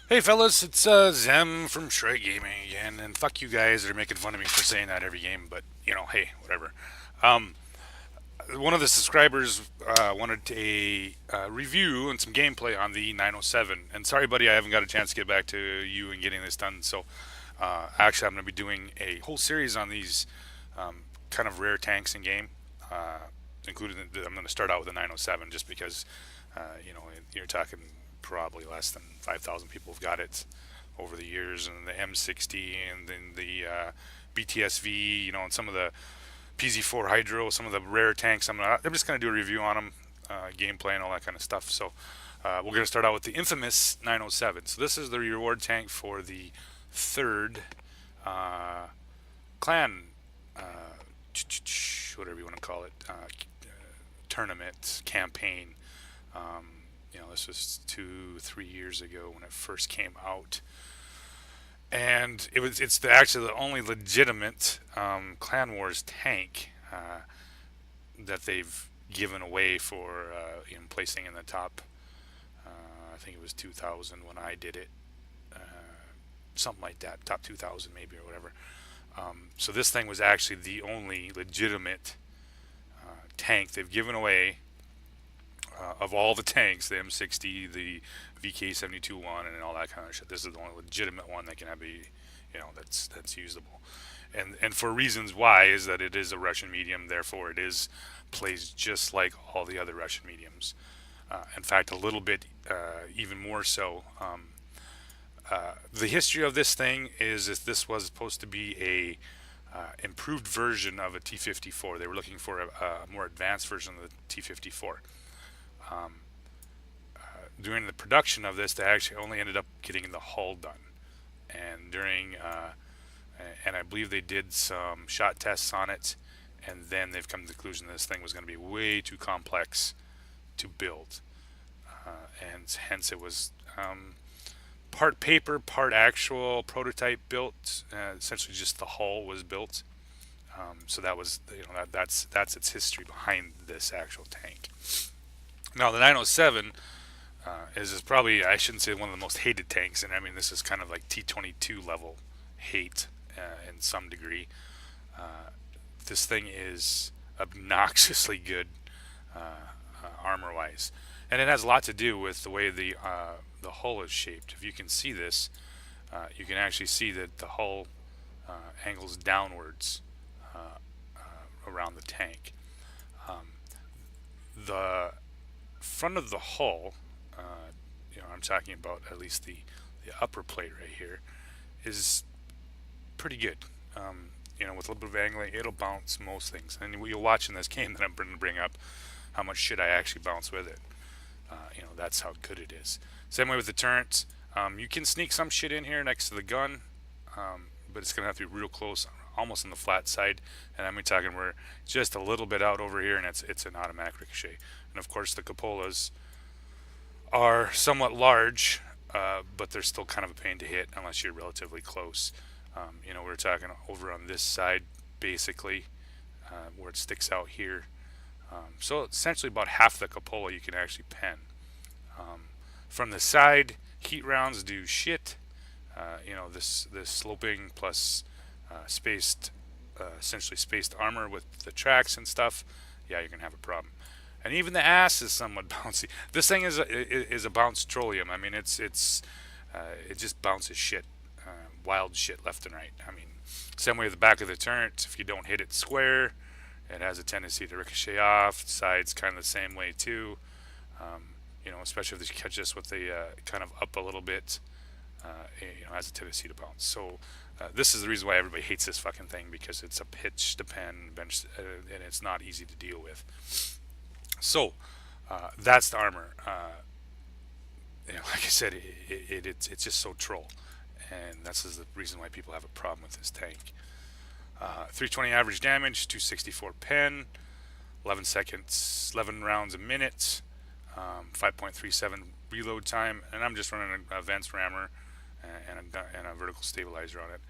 Hey fellas, it's Zem from Shrek Gaming again, and fuck you guys that are making fun of me for saying that every game, but hey, whatever. Um, One of the subscribers wanted a review and some gameplay on the 907, and sorry, buddy, I haven't got a chance to get back to you and getting this done. So, actually, I'm going to be doing a whole series on these kind of rare tanks in game, including I'm going to start out with the 907 just because, you're talking probably less than 5,000 people have got it over the years, and the M60 and then the BTSV, and some of the PZ4 Hydro, some of the rare tanks. I'm just going to do a review on them, gameplay and all that kind of stuff. So we're going to start out with the infamous 907. So this is the reward tank for the third uh, clan, whatever you want to call it, tournament campaign. This was 2, 3 years ago when it first came out, and it's actually the only legitimate Clan Wars tank that they've given away for placing in the top. I think it was 2000 when I did it, something like that, top 2000 maybe or whatever. So this thing was actually the only legitimate tank they've given away of all the tanks, the M60, the VK72-1, and all that kind of shit. This is the only legitimate one that can be, that's usable. And for reasons why is that it is a Russian medium, therefore it is plays just like all the other Russian mediums. In fact, a little bit even more so. The history of this thing is that this was supposed to be a improved version of a T-54. They were looking for a more advanced version of the T-54. Um, During the production of this, they actually only ended up getting the hull done, and and I believe they did some shot tests on it, and then they've come to the conclusion that this thing was going to be way too complex to build, and hence it was part paper, part actual prototype built. Essentially, just the hull was built. So that was that's its history behind this actual tank. Now the 907 is probably, I shouldn't say one of the most hated tanks, and I mean this is kind of like T22 level hate in some degree. This thing is obnoxiously good armor wise, and it has a lot to do with the way the hull is shaped. If you can see this, you can actually see that the hull angles downwards around the tank. The front of the hull, I'm talking about at least the upper plate right here, is pretty good. With a little bit of angling, it'll bounce most things. And you'll watch in this game that I'm going to bring up how much shit I actually bounce with it. That's how good it is. Same way with the turrets. You can sneak some shit in here next to the gun, but it's going to have to be real close, almost on the flat side. And I'm talking we're just a little bit out over here, and it's an automatic ricochet. And of course, the cupolas are somewhat large, but they're still kind of a pain to hit unless you're relatively close. We're talking over on this side, basically, where it sticks out here. So essentially, about half the cupola you can actually pen. From the side, heat rounds do shit. This sloping plus essentially spaced armor with the tracks and stuff. Yeah, you're gonna have a problem. And even the ass is somewhat bouncy. This thing is a bounce trollium. I mean, it just bounces shit, wild shit left and right. I mean, same way with the back of the turret. If you don't hit it square, it has a tendency to ricochet off. Sides kind of the same way too. Especially if you catch this with the kind of up a little bit, has a tendency to bounce. So this is the reason why everybody hates this fucking thing, because it's a pitch to pen bench, and it's not easy to deal with. So that's the armor. Like I said, it's just so troll, and that's the reason why people have a problem with this tank. 320 average damage, 264 pen, 11 seconds, 11 rounds a minute, 5.37 reload time, and I'm just running an advanced rammer and a vertical stabilizer on it.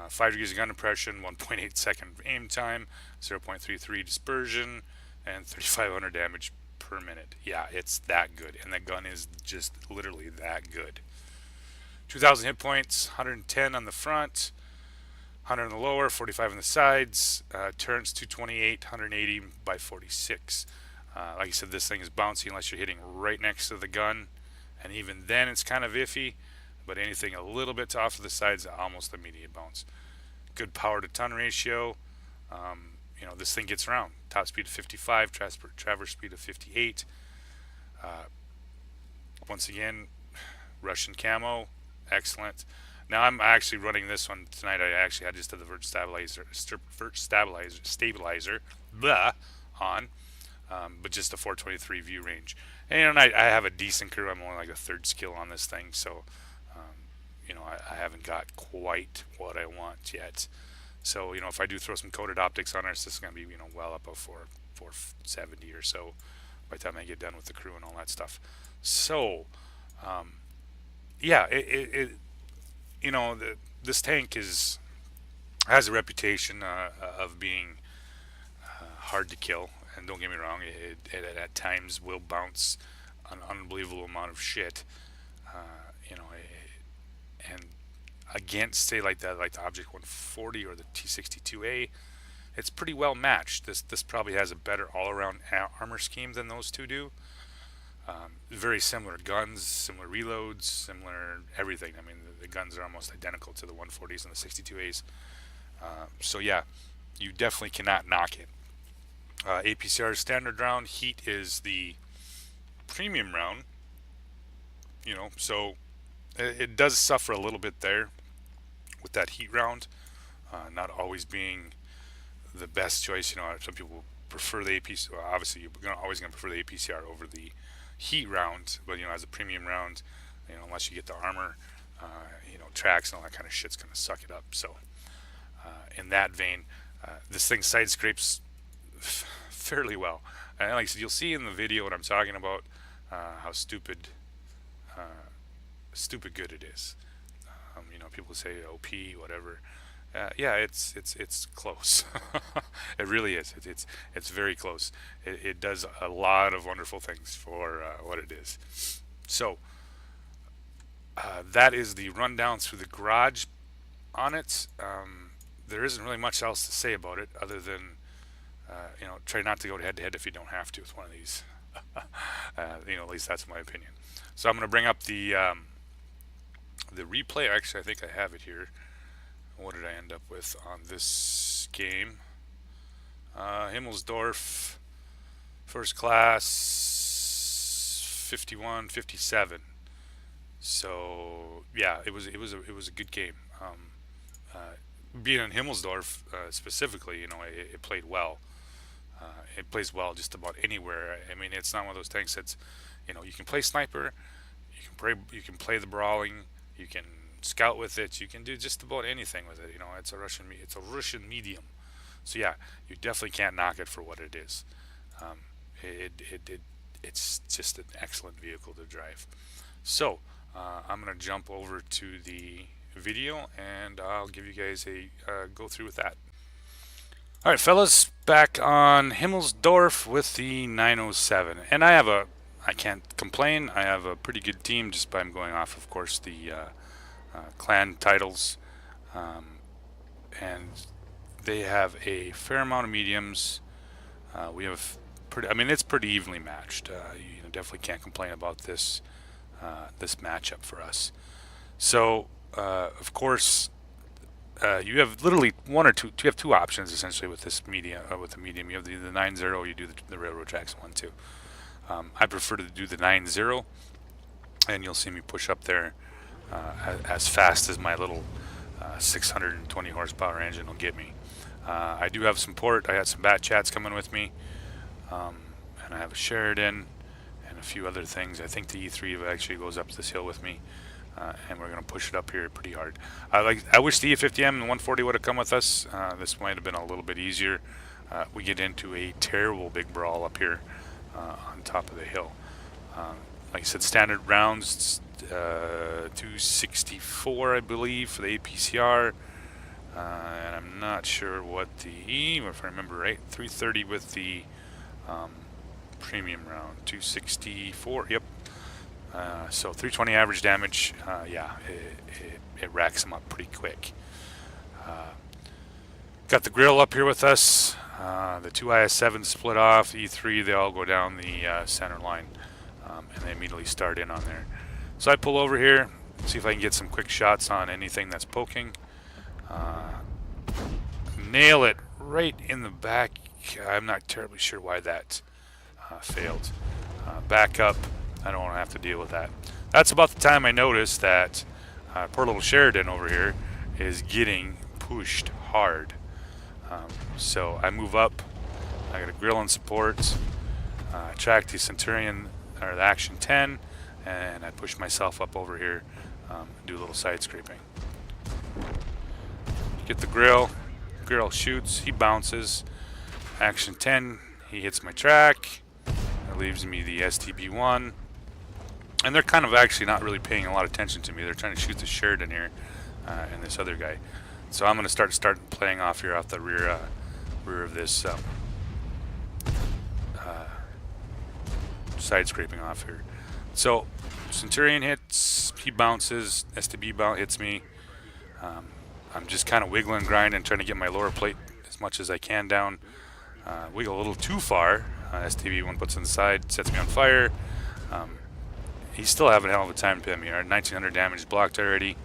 5 degrees of gun depression, 1.8 second aim time, 0.33 dispersion, and 3,500 damage per minute. Yeah, it's that good, and the gun is just literally that good. 2,000 hit points, 110 on the front, 100 on the lower, 45 on the sides. Turns 228, 180 by 46. Like I said, this thing is bouncy unless you're hitting right next to the gun, and even then it's kind of iffy. But anything a little bit off to the sides, almost immediate bounce. Good power to ton ratio. This thing gets around. Top speed of 55, traverse speed of 58. Once again, Russian camo, excellent. Now I'm actually running this one tonight. I actually had just the vert stabilizer, blah, on, but just a 423 view range. And I have a decent crew. I'm only like a third skill on this thing, so I haven't got quite what I want yet. So if I do throw some coated optics on this is going to be well up of 470 or so by the time I get done with the crew and all that stuff. So yeah, this tank has a reputation of being hard to kill, and don't get me wrong, it at times will bounce an unbelievable amount of shit, and against say like the Object 140 or the T62A, it's pretty well matched. This probably has a better all-around armor scheme than those two do. Very similar guns, similar reloads, similar everything. I mean, the guns are almost identical to the 140s and the 62As. So yeah, you definitely cannot knock it. APCR is standard round. Heat is the premium round. So it does suffer a little bit there with that heat round, not always being the best choice. Some people prefer the APCR. Well, obviously, you're always going to prefer the APCR over the heat round, but as a premium round, unless you get the armor, tracks and all that kind of shit's going to suck it up. So in that vein, this thing side scrapes fairly well, and like I said, you'll see in the video what I'm talking about, how stupid good it is. People say OP, whatever. Yeah, it's close. It really is. It's very close. It does a lot of wonderful things for what it is. So that is the rundown through the garage on it. There isn't really much else to say about it other than try not to go head to head if you don't have to with one of these. At least that's my opinion. So I'm going to bring up the replay. Actually, I think I have it here. What did I end up with on this game? Himmelsdorf, first class, 51-57. So yeah, it was a good game. Being in Himmelsdorf specifically, it played well. It plays well just about anywhere. I mean, it's not one of those tanks that's, you can play sniper, you can play the brawling, you can scout with it, you can do just about anything with it. It's a Russian medium. So yeah, you definitely can't knock it for what it is. It's just an excellent vehicle to drive. So I'm gonna jump over to the video and I'll give you guys a go through with that. All right, fellas, back on Himmelsdorf with the 907, and I can't complain. I have a pretty good team just by going off, of course, the clan titles, and they have a fair amount of mediums. We have it's pretty evenly matched. You definitely can't complain about this matchup for us. So of course, you have literally one or two. You have two options essentially with this medium. With the medium, you have the 9-0. You do the railroad tracks 1-2. I prefer to do the 9-0, and you'll see me push up there as fast as my little 620 horsepower engine will get me. I do have some port. I got some bat chats coming with me, and I have a Sheridan and a few other things. I think the E3 actually goes up this hill with me, and we're going to push it up here pretty hard. I wish the E50M and 140 would have come with us. This might have been a little bit easier. We get into a terrible big brawl up here on top of the hill. Like I said, standard rounds, 264, I believe, for the APCR. And I'm not sure what if I remember right, 330 with the premium round, 264. Yep. So 320 average damage, yeah, it racks them up pretty quick. Got the grill up here with us. The two IS-7s split off. E3, they all go down the center line, and they immediately start in on there. So I pull over here, see if I can get some quick shots on anything that's poking. Nail it right in the back. I'm not terribly sure why that failed. Back up. I don't want to have to deal with that. That's about the time I noticed that poor little Sheridan over here is getting pushed hard. So I move up. I got a grill and support. Track the Centurion or the Action 10, and I push myself up over here and do a little side scraping. Get the grill. Grill shoots. He bounces. Action 10. He hits my track. That leaves me the STB-1. And they're kind of actually not really paying a lot of attention to me. They're trying to shoot the Sheridan here and this other guy. So I'm going to start playing off here off the rear of this side scraping off here. So Centurion hits, he bounces, STB hits me. I'm just kind of wiggling, grinding, trying to get my lower plate as much as I can down. Wiggle a little too far. STB-1 puts on the side, sets me on fire. He's still having a hell of a time to hit me. 1900 damage blocked already.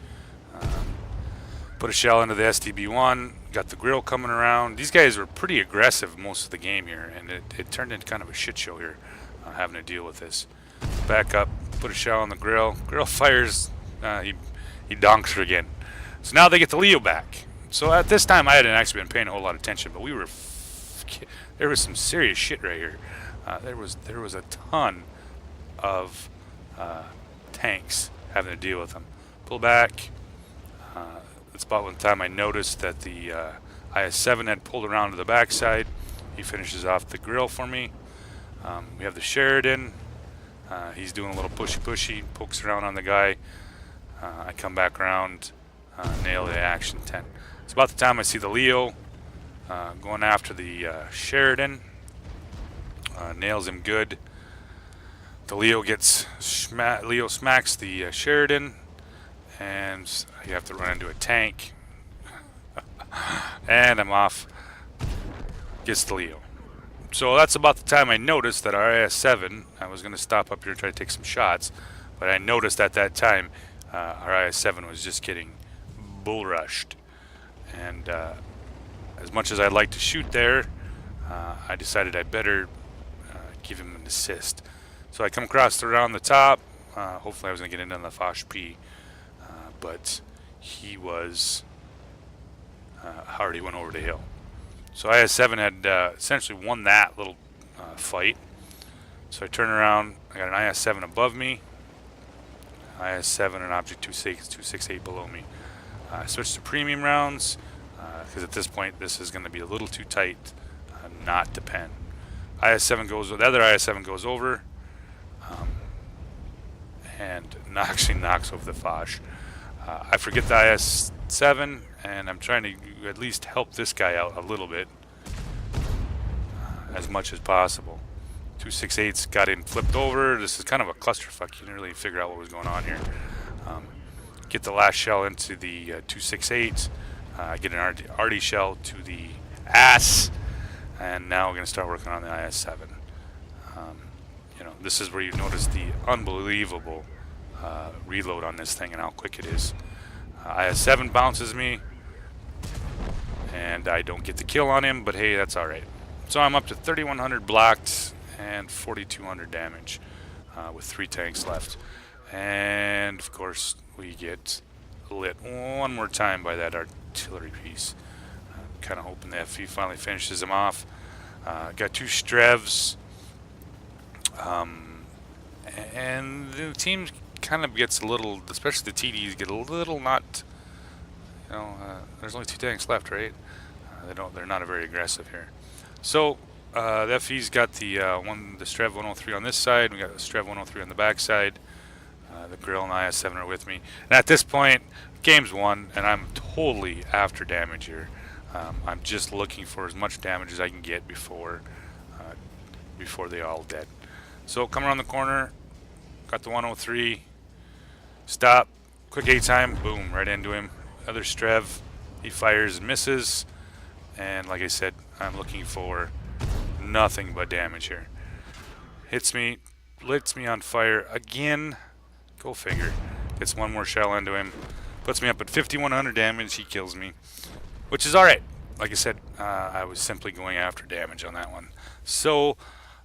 Put a shell into the STB-1. Got the grill coming around. These guys were pretty aggressive most of the game here, and it turned into kind of a shit show here, having to deal with this. Back up, put a shell on the grill. Grill fires. He donks her again. So now they get the Leo back. So at this time, I hadn't actually been paying a whole lot of attention, but there was some serious shit right here. There was a ton of tanks having to deal with them. Pull back. That's about one time I noticed that the IS-7 had pulled around to the backside. He finishes off the grill for me. We have the Sheridan. He's doing a little pushy, pokes around on the guy. I come back around, nail the Action 10. It's about the time I see the Leo going after the Sheridan. Nails him good. The Leo smacks the Sheridan, and you have to run into a tank. And I'm off. Gets the Leo. So that's about the time I noticed that our IS-7, I was going to stop up here and try to take some shots, but I noticed at that time our IS-7 was just getting bull rushed. And as much as I'd like to shoot there, I decided I better give him an assist. So I come across around the top. Hopefully I was going to get into the Foch P, but he was already went over the hill. So IS-7 had essentially won that little fight. So I turn around. I got an IS-7 above me. IS-7 and Object 268 below me. I switched to premium rounds because at this point this is going to be a little too tight not to pen. IS-7 goes. The other IS-7 goes over. And actually knocks over the Foch. I forget the IS-7, and I'm trying to at least help this guy out a little bit, as much as possible. 268's got him flipped over. This is kind of a clusterfuck. You didn't really figure out what was going on here. Get the last shell into the 268. Get an RD shell to the ass, and now we're going to start working on the IS-7. This is where you notice the unbelievable reload on this thing and how quick it is. IS-7 bounces me, and I don't get the kill on him, but hey, that's alright. So I'm up to 3,100 blocked and 4,200 damage with 3 tanks left. And of course, we get lit one more time by that artillery piece. Kind of hoping the FE finally finishes him off. Got 2 Strevs. And the team kind of gets a little, especially the TDs, get a little not, there's only 2 tanks left, right? They're not very aggressive here. So the FE's got the Strev 103 on this side. We got the Strev 103 on the back side. The Grill and IS-7 are with me. And at this point, game's won, and I'm totally after damage here. I'm just looking for as much damage as I can get before they all dead. So come around the corner, got the 103. Stop. Quick A time. Boom. Right into him. Other Strev. He fires and misses. And like I said, I'm looking for nothing but damage here. Hits me. Lights me on fire again. Go figure. Gets one more shell into him. Puts me up at 5,100 damage. He kills me. Which is alright. Like I said, I was simply going after damage on that one. So,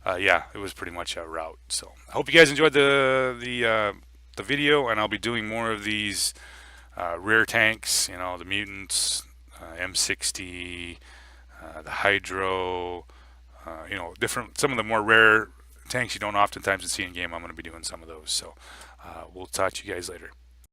yeah, it was pretty much a rout. So, I hope you guys enjoyed the video, and I'll be doing more of these rare tanks. You know, the mutants, M60, the Hydro. You know, some of the more rare tanks you don't oftentimes see in game. I'm going to be doing some of those. So, we'll talk to you guys later.